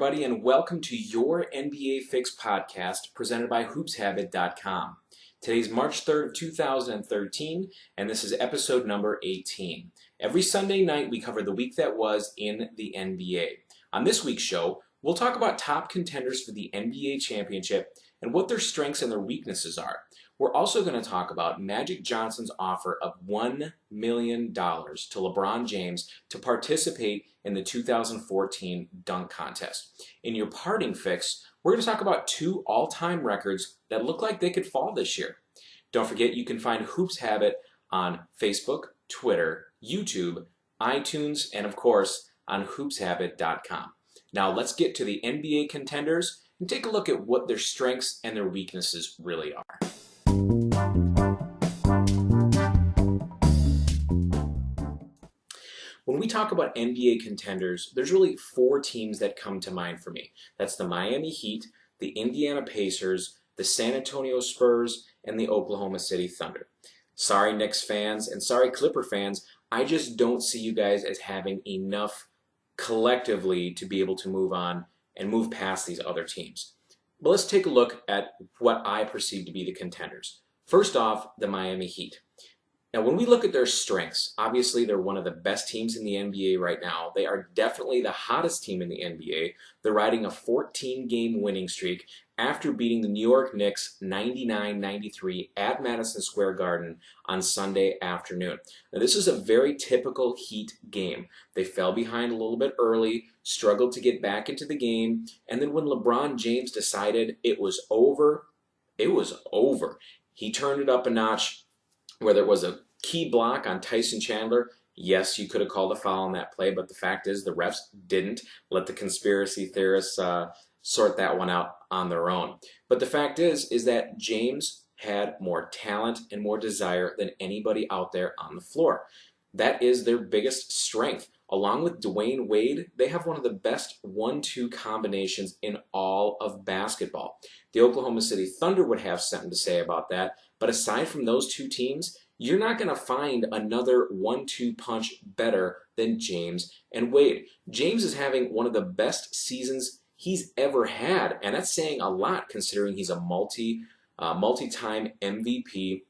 everybody, and welcome to your NBA Fix podcast presented by hoopshabit.com. Today's March 3rd, 2013, and this is episode number 18. Every Sunday night, we cover the week that was in the NBA. On this week's show, we'll talk about top contenders for the NBA championship and what their strengths and their weaknesses are. We're also going to talk about Magic Johnson's offer of $1 million to LeBron James to participate in the 2014 dunk contest. In your parting fix, we're going to talk about two all-time records that look like they could fall this year. Don't forget you can find Hoops Habit on Facebook, Twitter, YouTube, iTunes, and of course on hoopshabit.com. Now let's get to the NBA contenders and take a look at what their strengths and their weaknesses really are. When we talk about NBA contenders, there's really four teams that come to mind for me. That's the Miami Heat, the Indiana Pacers, the San Antonio Spurs, and the Oklahoma City Thunder. Sorry Knicks fans and sorry Clipper fans, I just don't see you guys as having enough collectively to be able to move on and move past these other teams. But let's take a look at what I perceive to be the contenders. First off, the Miami Heat. Now, when we look at their strengths, obviously they're one of the best teams in the NBA right now. They are definitely the hottest team in the NBA. They're riding a 14-game winning streak after beating the New York Knicks 99-93 at Madison Square Garden on Sunday afternoon. Now, this is a very typical Heat game. They fell behind a little bit early, struggled to get back into the game, and then when LeBron James decided it was over, it was over. He turned it up a notch. Whether it was a key block on Tyson Chandler, yes, you could have called a foul on that play, but the fact is the refs didn't. Let the conspiracy theorists sort that one out on their own. But the fact is that James had more talent and more desire than anybody out there on the floor. That is their biggest strength. Along with Dwayne Wade, they have one of the best 1-2 combinations in all of basketball. The Oklahoma City Thunder would have something to say about that, but aside from those two teams, you're not going to find another 1-2 punch better than James and Wade. James is having one of the best seasons he's ever had, and that's saying a lot considering he's a multi-time MVP.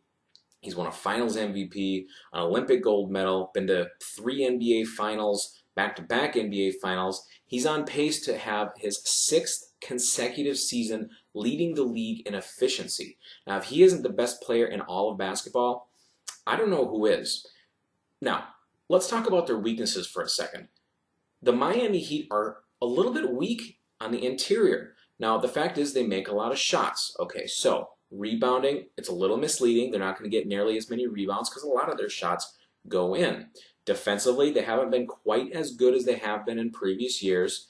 He's won a Finals MVP, an Olympic gold medal, been to 3 NBA Finals, back-to-back NBA Finals. He's on pace to have his 6th consecutive season leading the league in efficiency. Now, if he isn't the best player in all of basketball, I don't know who is. Now, let's talk about their weaknesses for a second. The Miami Heat are a little bit weak on the interior. Now, the fact is they make a lot of shots. Okay, so rebounding, it's a little misleading. They're not going to get nearly as many rebounds because a lot of their shots go in. Defensively, they haven't been quite as good as they have been in previous years,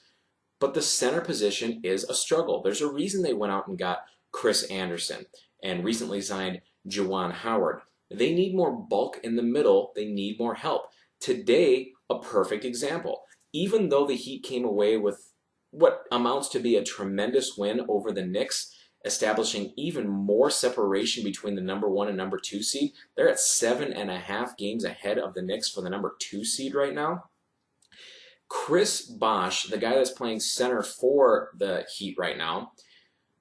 but the center position is a struggle. There's a reason they went out and got Chris Anderson and recently signed Juwan Howard. They need more bulk in the middle. They need more help. Today, a perfect example. Even though the Heat came away with what amounts to be a tremendous win over the Knicks, establishing even more separation between the number 1 and number 2 seed. They're at 7.5 games ahead of the Knicks for the number 2 seed right now. Chris Bosh, the guy that's playing center for the Heat right now,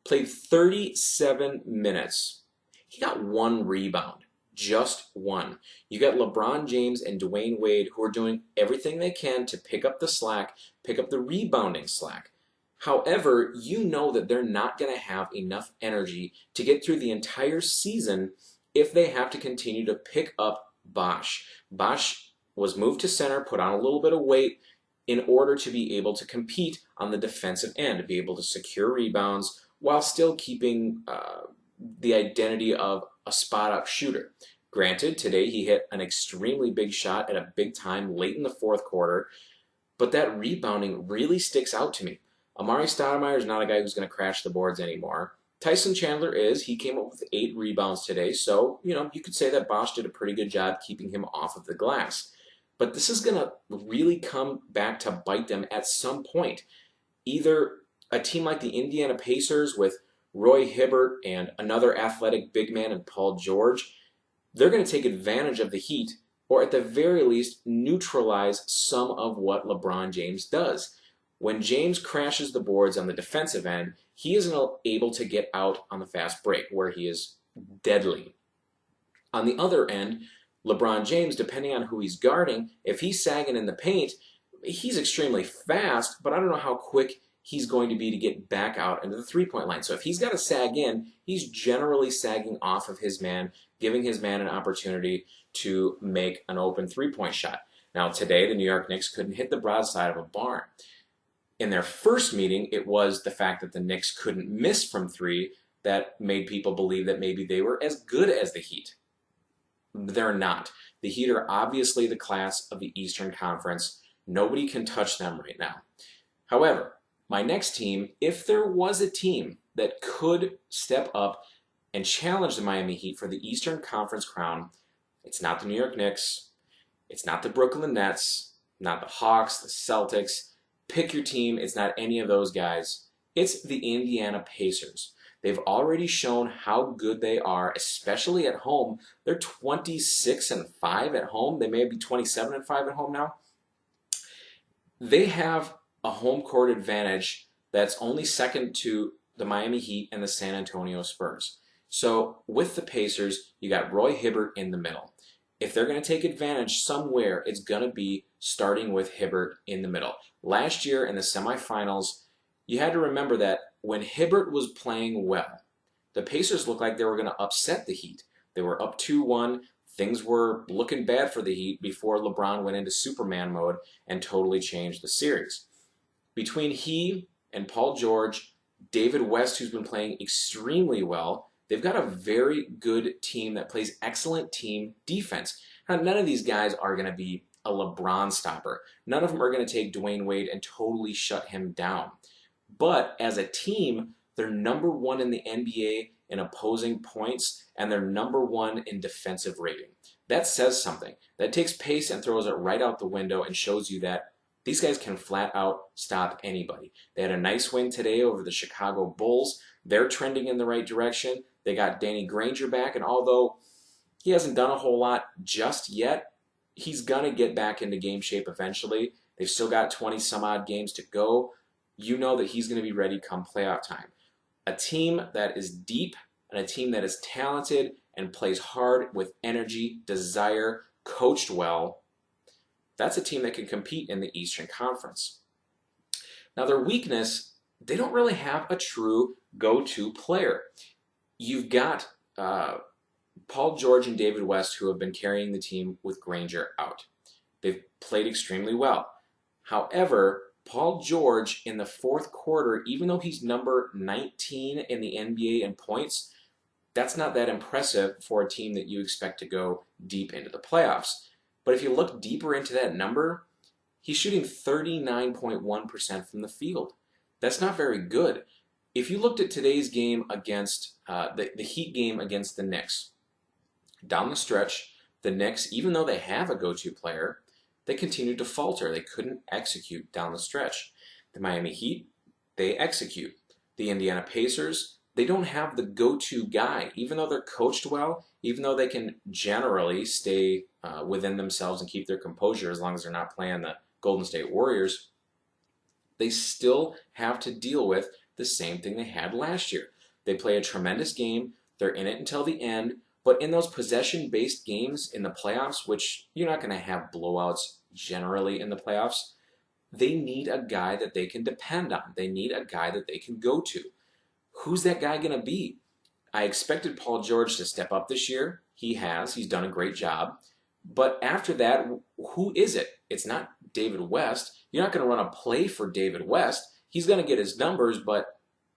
played 37 minutes. He got 1 rebound, just 1. You got LeBron James and Dwayne Wade who are doing everything they can to pick up the slack, pick up the rebounding slack. However, you know that they're not going to have enough energy to get through the entire season if they have to continue to pick up Bosh. Bosh was moved to center, put on a little bit of weight in order to be able to compete on the defensive end, to be able to secure rebounds while still keeping the identity of a spot-up shooter. Granted, today he hit an extremely big shot at a big time late in the 4th quarter, but that rebounding really sticks out to me. Amari Stoudemire is not a guy who's going to crash the boards anymore. Tyson Chandler is. He came up with 8 rebounds today, so you could say that Bosh did a pretty good job keeping him off of the glass. But this is going to really come back to bite them at some point. Either a team like the Indiana Pacers with Roy Hibbert and another athletic big man in Paul George, they're going to take advantage of the Heat, or at the very least neutralize some of what LeBron James does. When James crashes the boards on the defensive end, he isn't able to get out on the fast break where he is deadly. On the other end, LeBron James, depending on who he's guarding, if he's sagging in the paint, he's extremely fast, but I don't know how quick he's going to be to get back out into the three-point line. So if he's got to sag in, he's generally sagging off of his man, giving his man an opportunity to make an open three-point shot. Now today, the New York Knicks couldn't hit the broadside of a barn. In their first meeting, it was the fact that the Knicks couldn't miss from three that made people believe that maybe they were as good as the Heat. They're not. The Heat are obviously the class of the Eastern Conference. Nobody can touch them right now. However, my next team, if there was a team that could step up and challenge the Miami Heat for the Eastern Conference crown, it's not the New York Knicks, it's not the Brooklyn Nets, not the Hawks, the Celtics. Pick your team, it's not any of those guys. It's the Indiana Pacers. They've already shown how good they are, especially at home. They're 26-5 at home. They may be 27-5 at home now. They have a home court advantage that's only second to the Miami Heat and the San Antonio Spurs. So with the Pacers, you got Roy Hibbert in the middle. If they're going to take advantage somewhere, it's going to be starting with Hibbert in the middle. Last year in the semifinals, you had to remember that when Hibbert was playing well, the Pacers looked like they were going to upset the Heat. They were up 2-1. Things were looking bad for the Heat before LeBron went into Superman mode and totally changed the series. Between he and Paul George, David West, who's been playing extremely well, they've got a very good team that plays excellent team defense. Now, none of these guys are going to be a LeBron stopper. None of them are going to take Dwayne Wade and totally shut him down. But as a team, they're number one in the NBA in opposing points, and they're number one in defensive rating. That says something. That takes pace and throws it right out the window and shows you that these guys can flat out stop anybody. They had a nice win today over the Chicago Bulls. They're trending in the right direction. They got Danny Granger back, and although he hasn't done a whole lot just yet, he's going to get back into game shape eventually. They've still got 20-some-odd games to go. You know that he's going to be ready come playoff time. A team that is deep and a team that is talented and plays hard with energy, desire, coached well, that's a team that can compete in the Eastern Conference. Now their weakness, they don't really have a true go-to player. You've got Paul George and David West who have been carrying the team with Granger out. They've played extremely well. However, Paul George in the fourth quarter, even though he's number 19 in the NBA in points, that's not that impressive for a team that you expect to go deep into the playoffs. But if you look deeper into that number, he's shooting 39.1% from the field. That's not very good. If you looked at today's game against the Heat game against the Knicks, down the stretch, the Knicks, even though they have a go-to player, they continued to falter. They couldn't execute down the stretch. The Miami Heat, they execute. The Indiana Pacers, they don't have the go-to guy. Even though they're coached well, even though they can generally stay within themselves and keep their composure as long as they're not playing the Golden State Warriors, they still have to deal with the same thing they had last year. They play a tremendous game. They're in it until the end. But in those possession-based games in the playoffs, which you're not going to have blowouts generally in the playoffs, they need a guy that they can depend on. They need a guy that they can go to. Who's that guy going to be? I expected Paul George to step up this year. He has. He's done a great job. But after that, who is it? It's not David West. You're not going to run a play for David West. He's going to get his numbers, but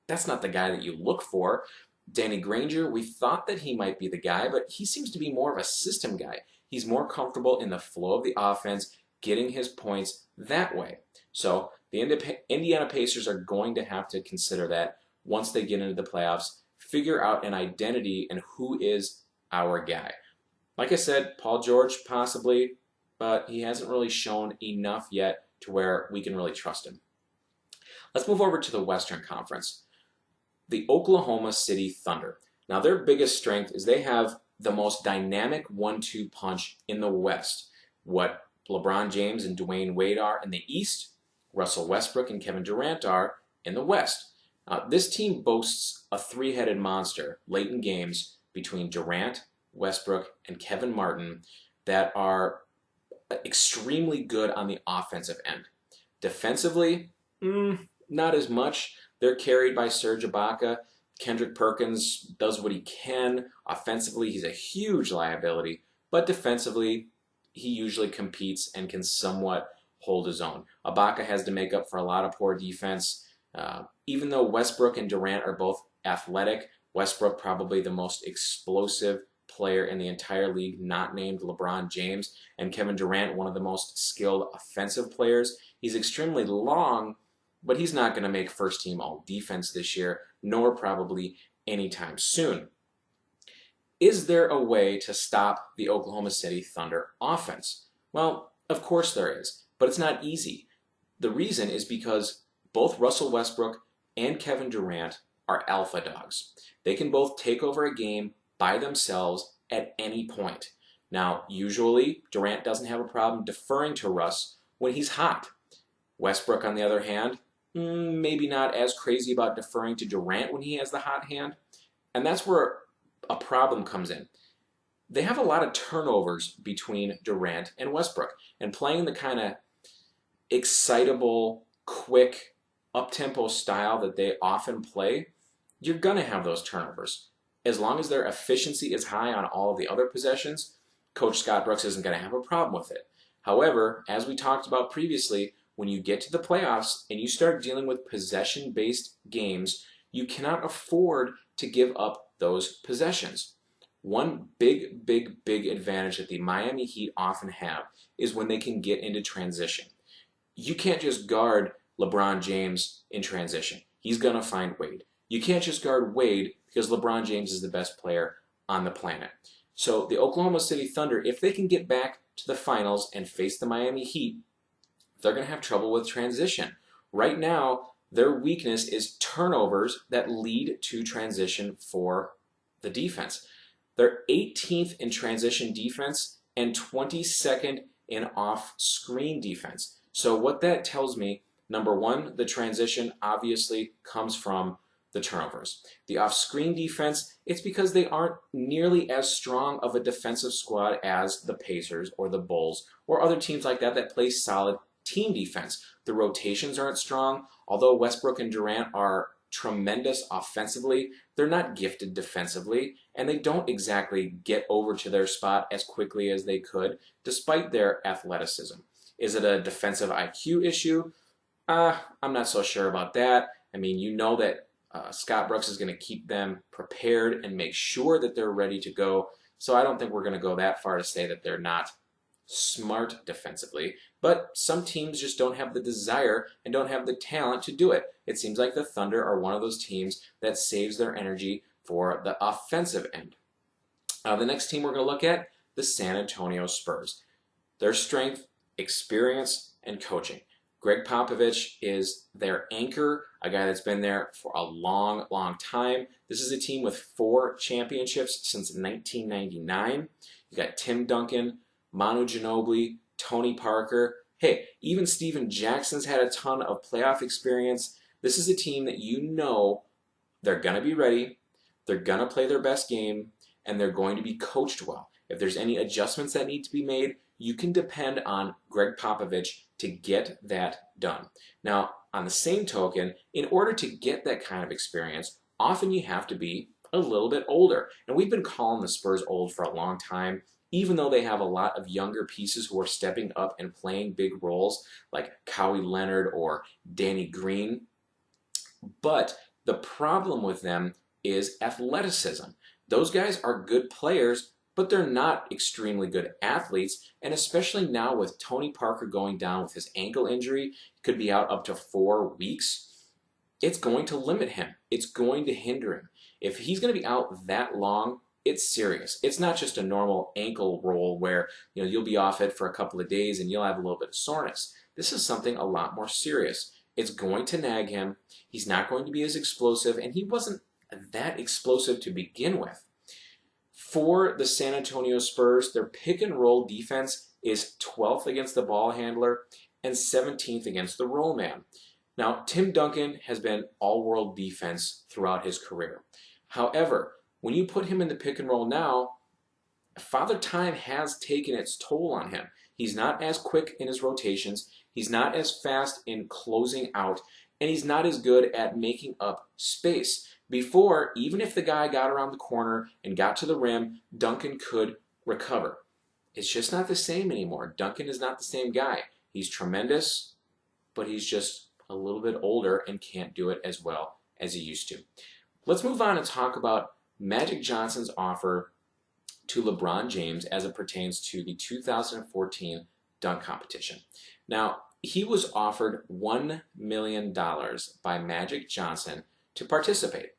that's not the guy that you look for. Danny Granger, we thought that he might be the guy, but he seems to be more of a system guy. He's more comfortable in the flow of the offense, getting his points that way. So the Indiana Pacers are going to have to consider that once they get into the playoffs, figure out an identity and who is our guy. Like I said, Paul George possibly, but he hasn't really shown enough yet to where we can really trust him. Let's move over to the Western Conference. The Oklahoma City Thunder. Now their biggest strength is they have the most dynamic 1-2 punch in the West. What LeBron James and Dwayne Wade are in the East, Russell Westbrook and Kevin Durant are in the West. This team boasts a three-headed monster late in games between Durant, Westbrook, and Kevin Martin that are extremely good on the offensive end. Defensively, not as much. They're carried by Serge Ibaka. Kendrick Perkins does what he can. Offensively, he's a huge liability, but defensively, he usually competes and can somewhat hold his own. Ibaka has to make up for a lot of poor defense. Even though Westbrook and Durant are both athletic, Westbrook probably the most explosive player in the entire league, not named LeBron James, and Kevin Durant, one of the most skilled offensive players. He's extremely long, but he's not going to make first team all defense this year, nor probably anytime soon. Is there a way to stop the Oklahoma City Thunder offense? Well, of course there is, but it's not easy. The reason is because both Russell Westbrook and Kevin Durant are alpha dogs. They can both take over a game by themselves at any point. Now, usually, Durant doesn't have a problem deferring to Russ when he's hot. Westbrook, on the other hand, maybe not as crazy about deferring to Durant when he has the hot hand. And that's where a problem comes in. They have a lot of turnovers between Durant and Westbrook. And playing the kind of excitable, quick, up-tempo style that they often play, you're going to have those turnovers. As long as their efficiency is high on all of the other possessions, Coach Scott Brooks isn't going to have a problem with it. However, as we talked about previously, when you get to the playoffs and you start dealing with possession-based games, you cannot afford to give up those possessions. One big advantage that the Miami Heat often have is when they can get into transition. You can't just guard LeBron James in transition. He's going to find Wade. You can't just guard Wade because LeBron James is the best player on the planet. So the Oklahoma City Thunder, if they can get back to the finals and face the Miami Heat, they're going to have trouble with transition. Right now, their weakness is turnovers that lead to transition for the defense. They're 18th in transition defense and 22nd in off-screen defense. So what that tells me, number one, the transition obviously comes from the turnovers. The off-screen defense, it's because they aren't nearly as strong of a defensive squad as the Pacers or the Bulls or other teams like that that play solid team defense. The rotations aren't strong. Although Westbrook and Durant are tremendous offensively, they're not gifted defensively, and they don't exactly get over to their spot as quickly as they could, despite their athleticism. Is it a defensive IQ issue? I'm not so sure about that. I mean, you know that Scott Brooks is going to keep them prepared and make sure that they're ready to go. So I don't think we're going to go that far to say that they're not smart defensively. But some teams just don't have the desire and don't have the talent to do it. It seems like the Thunder are one of those teams that saves their energy for the offensive end. The next team we're going to look at, the San Antonio Spurs. Their strength, experience, and coaching. Greg Popovich is their anchor, a guy that's been there for a long time. This is a team with 4 championships since 1999. You got Tim Duncan, Manu Ginobili, Tony Parker. Hey, even Steven Jackson's had a ton of playoff experience. This is a team that you know they're going to be ready, they're going to play their best game, and they're going to be coached well. If there's any adjustments that need to be made, you can depend on Greg Popovich to get that done. Now, on the same token, in order to get that kind of experience, often you have to be a little bit older. And we've been calling the Spurs old for a long time, even though they have a lot of younger pieces who are stepping up and playing big roles, like Kawhi Leonard or Danny Green. But the problem with them is athleticism. Those guys are good players, but they're not extremely good athletes, and especially now with Tony Parker going down with his ankle injury, could be out up to 4 weeks, it's going to limit him. It's going to hinder him. If he's going to be out that long, it's serious. It's not just a normal ankle roll where you'll be off it for a couple of days and you'll have a little bit of soreness. This is something a lot more serious. It's going to nag him. He's not going to be as explosive, and he wasn't that explosive to begin with. For the San Antonio Spurs, their pick and roll defense is 12th against the ball handler and 17th against the roll man. Now, Tim Duncan has been all-world defense throughout his career. However, when you put him in the pick and roll now, Father Time has taken its toll on him. He's not as quick in his rotations, he's not as fast in closing out, and he's not as good at making up space. Before, even if the guy got around the corner and got to the rim, Duncan could recover. It's just not the same anymore. Duncan is not the same guy. He's tremendous, but he's just a little bit older and can't do it as well as he used to. Let's move on and talk about Magic Johnson's offer to LeBron James as it pertains to the 2014 dunk competition. Now, he was offered $1 million by Magic Johnson to participate.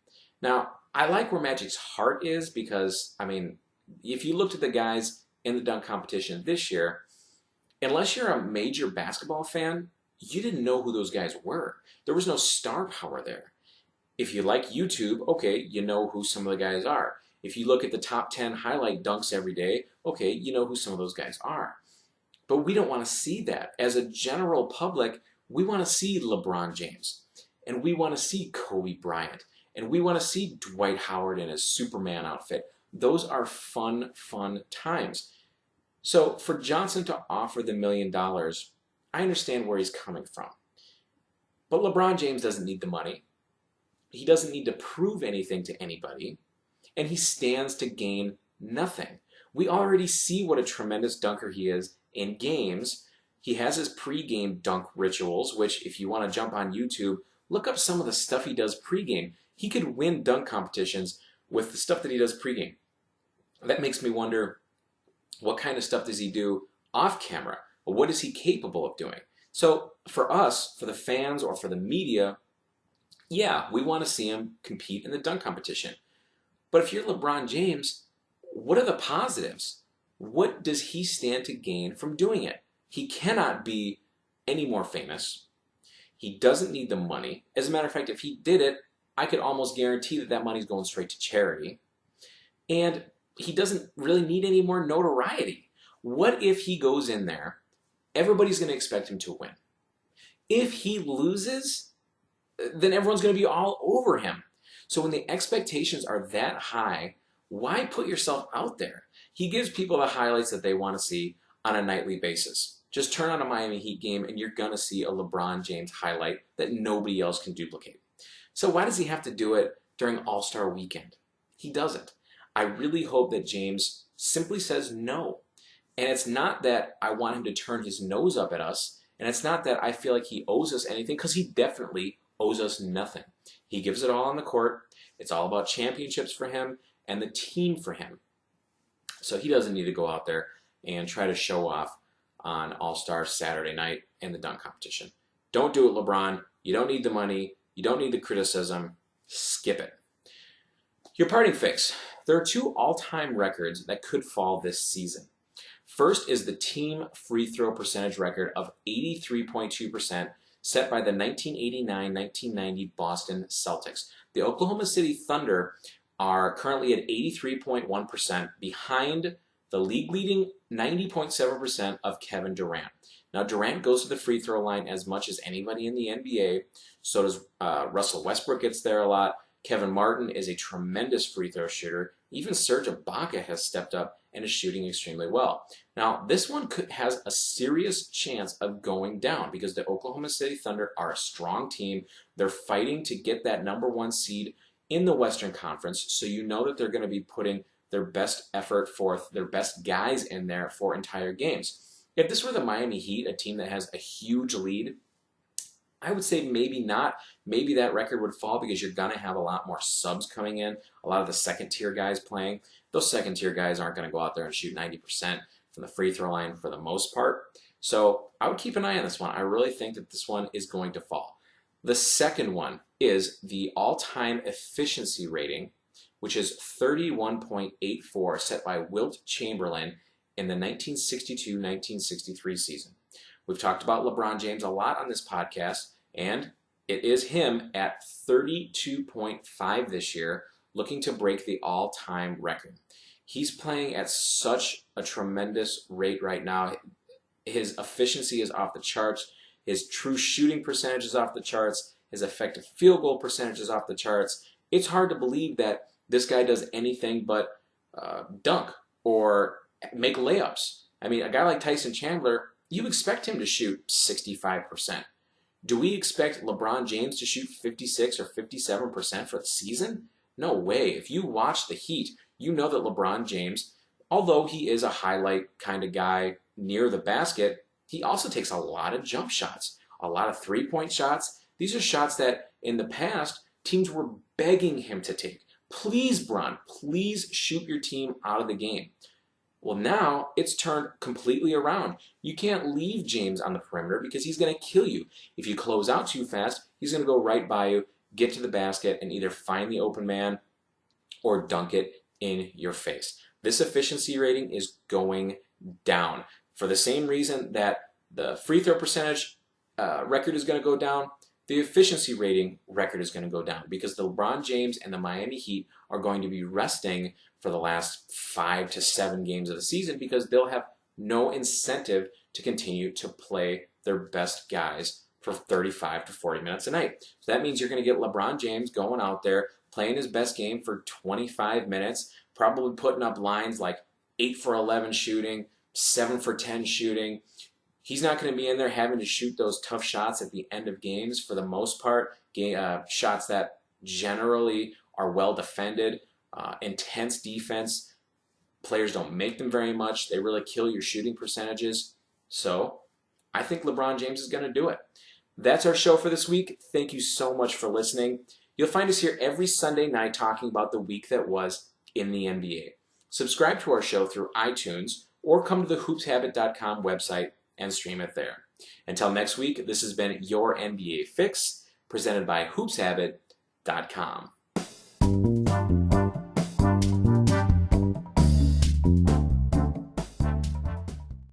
Now, I like where Magic's heart is because, I mean, if you looked at the guys in the dunk competition this year, unless you're a major basketball fan, you didn't know who those guys were. There was no star power there. If you like YouTube, okay, you know who some of the guys are. If you look at the top 10 highlight dunks every day, okay, you know who some of those guys are. But we don't want to see that. As a general public, we want to see LeBron James, and we want to see Kobe Bryant, and we want to see Dwight Howard in his Superman outfit. Those are fun, fun times. So for Johnson to offer the $1 million, I understand where he's coming from. But LeBron James doesn't need the money. He doesn't need to prove anything to anybody. And he stands to gain nothing. We already see what a tremendous dunker he is in games. He has his pre-game dunk rituals, which if you want to jump on YouTube, look up some of the stuff he does pre-game. He could win dunk competitions with the stuff that he does pre-game. That makes me wonder, what kind of stuff does he do off camera? What is he capable of doing? So for us, for the fans or for the media, yeah, we want to see him compete in the dunk competition. But if you're LeBron James, what are the positives? What does he stand to gain from doing it? He cannot be any more famous. He doesn't need the money. As a matter of fact, if he did it, I could almost guarantee that that money's going straight to charity. And he doesn't really need any more notoriety. What if he goes in there? Everybody's going to expect him to win. If he loses, then everyone's going to be all over him. So when the expectations are that high, why put yourself out there? He gives people the highlights that they want to see on a nightly basis. Just turn on a Miami Heat game and you're going to see a LeBron James highlight that nobody else can duplicate. So why does he have to do it during All-Star Weekend? He doesn't. I really hope that James simply says no. And it's not that I want him to turn his nose up at us, and it's not that I feel like he owes us anything, because he definitely owes us nothing. He gives it all on the court. It's all about championships for him and the team for him. So he doesn't need to go out there and try to show off on All-Star Saturday night in the dunk competition. Don't do it, LeBron. You don't need the money. You don't need the criticism. Skip it. Your parting fix. There are two all-time records that could fall this season. First is the team free throw percentage record of 83.2% set by the 1989-1990 Boston Celtics. The Oklahoma City Thunder are currently at 83.1%, behind the league-leading 90.7% of Kevin Durant. Now, Durant goes to the free throw line as much as anybody in the NBA. So does Russell Westbrook, gets there a lot. Kevin Martin is a tremendous free throw shooter. Even Serge Ibaka has stepped up and is shooting extremely well. Now, this one has a serious chance of going down because the Oklahoma City Thunder are a strong team. They're fighting to get that #1 seed in the Western Conference, so you know that they're going to be putting their best effort forth, their best guys in there for entire games. If this were the Miami Heat, a team that has a huge lead, I would say maybe not. Maybe that record would fall because you're going to have a lot more subs coming in, a lot of the second-tier guys playing. Those second-tier guys aren't going to go out there and shoot 90% from the free throw line for the most part. So I would keep an eye on this one. I really think that this one is going to fall. The second one is the all-time efficiency rating, which is 31.84, set by Wilt Chamberlain in the 1962-1963 season. We've talked about LeBron James a lot on this podcast, and it is him at 32.5 this year, looking to break the all-time record. He's playing at such a tremendous rate right now. His efficiency is off the charts. His true shooting percentage is off the charts. His effective field goal percentage is off the charts. It's hard to believe that this guy does anything but dunk or make layups. I mean, a guy like Tyson Chandler, you expect him to shoot 65%. Do we expect LeBron James to shoot 56 or 57% for the season? No way. If you watch the Heat, you know that LeBron James, although he is a highlight kind of guy near the basket, he also takes a lot of jump shots, a lot of three-point shots. These are shots that in the past, teams were begging him to take. Please, Bron, please shoot your team out of the game. Well, now it's turned completely around. You can't leave James on the perimeter because he's going to kill you. If you close out too fast, he's going to go right by you, get to the basket, and either find the open man or dunk it in your face. This efficiency rating is going down. For the same reason that the free throw percentage record is going to go down, the efficiency rating record is going to go down because the LeBron James and the Miami Heat are going to be resting for the last 5 to 7 games of the season because they'll have no incentive to continue to play their best guys for 35 to 40 minutes a night. So that means you're going to get LeBron James going out there, playing his best game for 25 minutes, probably putting up lines like 8 for 11 shooting, 7 for 10 shooting. He's not going to be in there having to shoot those tough shots at the end of games for the most part, shots that generally are well defended, intense defense. Players don't make them very much. They really kill your shooting percentages. So I think LeBron James is going to do it. That's our show for this week. Thank you so much for listening. You'll find us here every Sunday night talking about the week that was in the NBA. Subscribe to our show through iTunes or come to the hoopshabit.com website and stream it there. Until next week, this has been your NBA Fix, presented by hoopshabit.com.